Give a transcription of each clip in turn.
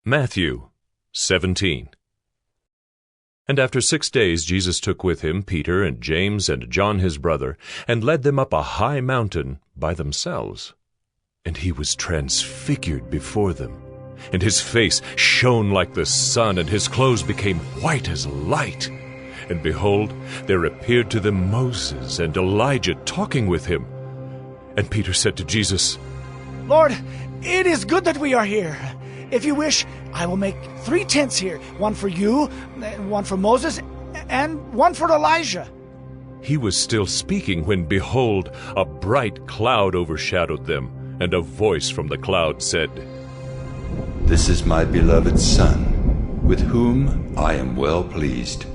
Matthew 17. And after 6 days Jesus took with him Peter and James and John his brother, and led them up a high mountain by themselves. And he was transfigured before them, and his face shone like the sun, and his clothes became white as light. And behold, there appeared to them Moses and Elijah talking with him. And Peter said to Jesus, Lord, it is good that we are here. If you wish, I will make 3 tents here, one for you, one for Moses, and one for Elijah. He was still speaking when, behold, a bright cloud overshadowed them, and a voice from the cloud said, This is my beloved Son, with whom I am well pleased.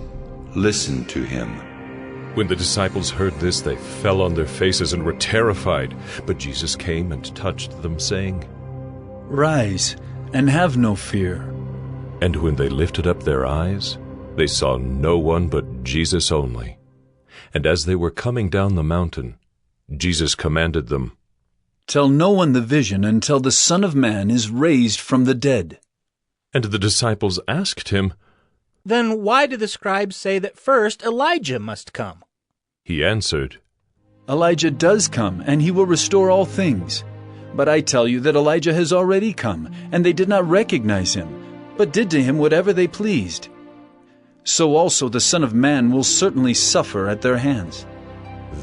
Listen to him. When the disciples heard this, they fell on their faces and were terrified. But Jesus came and touched them, saying, Rise, and have no fear. And when they lifted up their eyes, they saw no one but Jesus only. And as they were coming down the mountain, Jesus commanded them, Tell no one the vision until the Son of Man is raised from the dead. And the disciples asked him, Then why do the scribes say that first Elijah must come? He answered, Elijah does come, and he will restore all things. But I tell you that Elijah has already come, and they did not recognize him, but did to him whatever they pleased. So also the Son of Man will certainly suffer at their hands.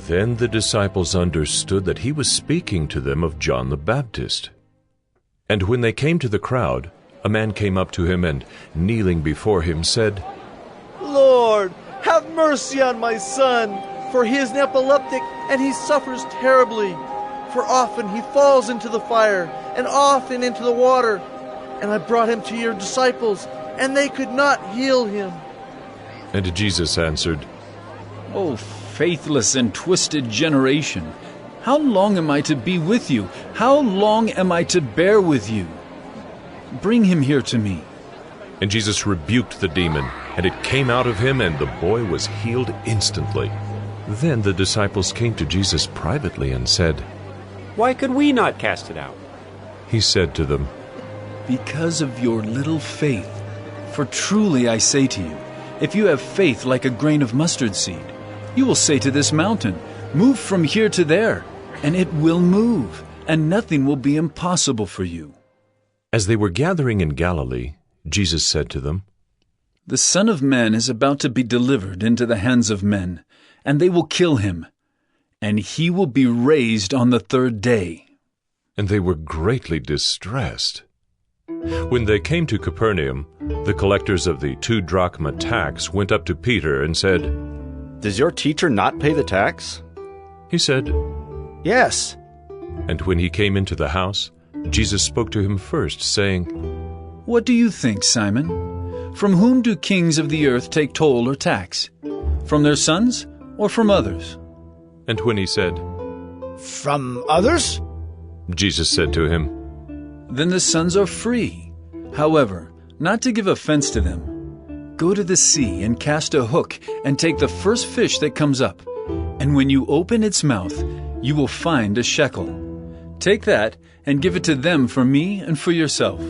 Then the disciples understood that he was speaking to them of John the Baptist. And when they came to the crowd, a man came up to him and, kneeling before him, said, Lord, have mercy on my son, for he is an epileptic, and he suffers terribly. For often he falls into the fire, and often into the water. And I brought him to your disciples, and they could not heal him. And Jesus answered, O faithless and twisted generation, how long am I to be with you? How long am I to bear with you? Bring him here to me. And Jesus rebuked the demon, and it came out of him, and the boy was healed instantly. Then the disciples came to Jesus privately and said, Why could we not cast it out? He said to them, Because of your little faith. For truly I say to you, if you have faith like a grain of mustard seed, you will say to this mountain, Move from here to there, and it will move, and nothing will be impossible for you. As they were gathering in Galilee, Jesus said to them, The Son of Man is about to be delivered into the hands of men, and they will kill him, and he will be raised on the 3rd day. And they were greatly distressed. When they came to Capernaum, the collectors of the 2 drachma tax went up to Peter and said, Does your teacher not pay the tax? He said, Yes. And when he came into the house, Jesus spoke to him first, saying, What do you think, Simon? From whom do kings of the earth take toll or tax? From their sons or from others? And when he said, From others? Jesus said to him, Then the sons are free. However, not to give offense to them, go to the sea and cast a hook and take the first fish that comes up. And when you open its mouth, you will find a shekel. Take that and give it to them for me and for yourself.